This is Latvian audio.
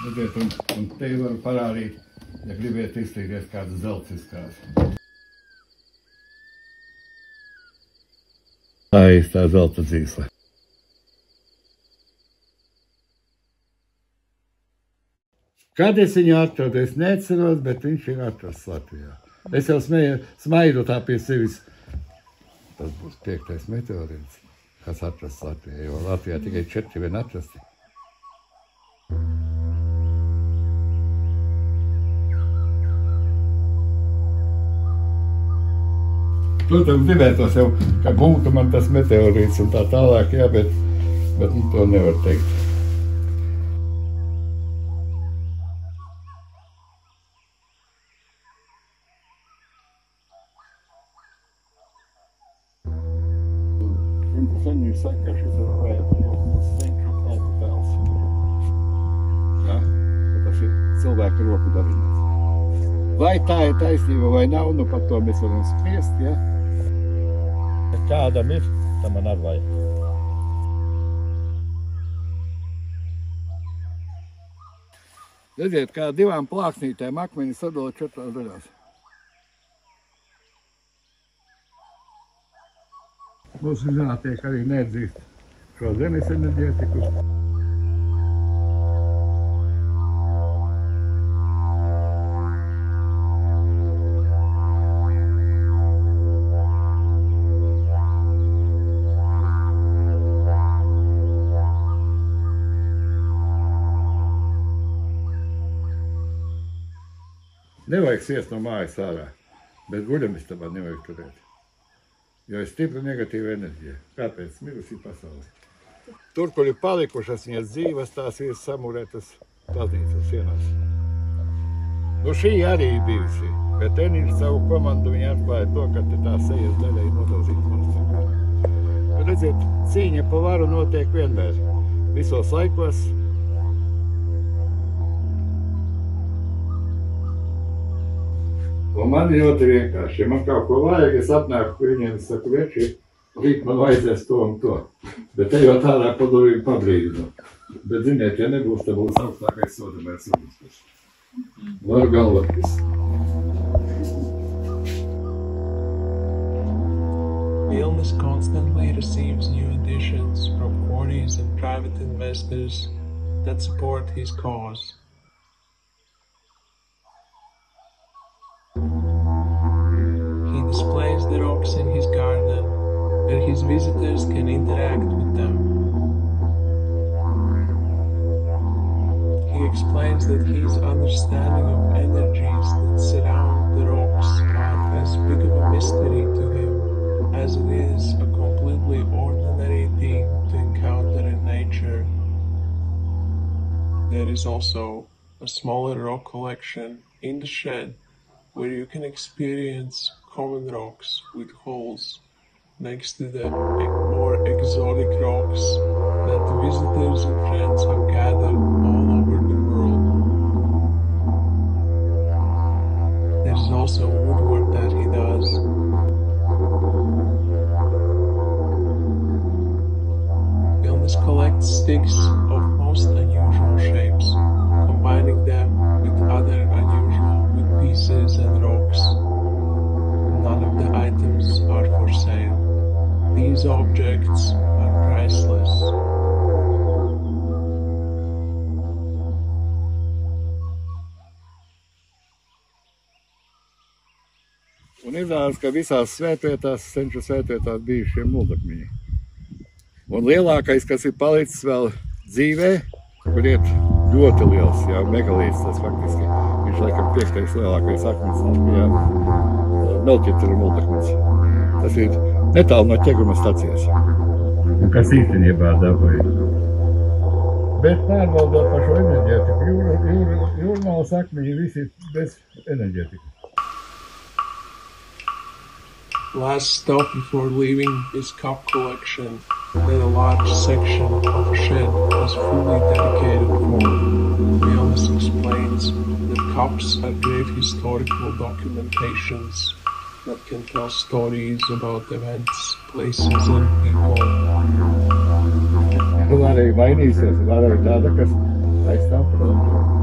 Redziet, un te var parādīt, ja gribiet iztīties kādas zelts izskās. Tā īstā zelta dzīsle. Kad es viņu atradu, es neatceros, bet viņš ir atrasts Latvijā. Es jau smaidu tā pie sevis. Tas būs 5. meteorīts, kas atrasts Latvijā, jo Latvijā tikai 4 vien atrasti. Protams, gribētos jau, ka būtu man tas meteorīts un tā tālāk, jā, bet to nevar teikt. Viņi saka, ka šis ir vajadzības centru kapitāls. Ja? Tas ir cilvēka roku darījums. Vai tā ir taisnība vai nav, nu par to mēs varam spriest, ja? Kādam ir, tam man arī vajag. Redziet, kā 2 plāksnītēm akmeņi sadala 4 daļās. Mūsu zinātnieki arī neatzīst šo zemes enerģētiku. Nevajag siest no mājas ārā, bet guļamistabā nevajag turēt. Jo ir stipra negatīva enerģija. Kāpēc? Mirusī pasaulē. Tur, kur ir palikušas viņas dzīves, tās ir samurētas baznīcas sienās. Nu šī arī ir bijusi, bet Eniņš savu komandu viņa atklāja to, ka tā sejas daļa ir nodalzīta monstrā. Redziet, cīņa pa varu notiek vienmēr, visos laikos. Un man ļoti vienkārši, ja man kaut ko vajag, es atnāku pie viņiem, es saku, veči, rīt man vajadzēs to un to. Bet te jau tādā padomīgi pabrīdinu. Bet ziniet, ja nebūs, tad būs augstākais sodamērs ugunskurs. Varu galvotīs. Vilnius constantly receives new additions from cronies and private investors that support his cause. He displays the rocks in his garden, where his visitors can interact with them. He explains that his understanding of energies that surround the rocks are as big of a mystery to him as it is a completely ordinary thing to encounter in nature. There is also a smaller rock collection in the shed where you can experience common rocks with holes next to the more exotic rocks that the visitors and friends have gathered all over the world. There's also woodwork that he does. Vilnius collects sticks of most unusual shapes, combining them with other unusual wood pieces and rocks. None of the items are for sale. These objects are priceless. Un izrādās, ka visās svētvietās, senču svētvietās bijuši šie muldakmeņi. Un lielākais, kas ir palicis vēl dzīvē, kur iet ļoti liels, jā, megalīts, tas faktiski, viņš laikam 5. lielākais akmens Latvijā, Melķitra muldakmeņs. Tas ir netālu no Ķeguma stacijas. Un kas īstenībā dabūja. Bet pārvaldot par šo enerģētiku, jūrmālas akmeņi visi bez enerģētikas. Last stop before leaving is cup collection that a large section of a shed is fully dedicated for. Vilnius explains that cups are great historical documentations that can tell stories about events, places and people. Var arī mainīsies, var arī tāda, kas Es saprotu.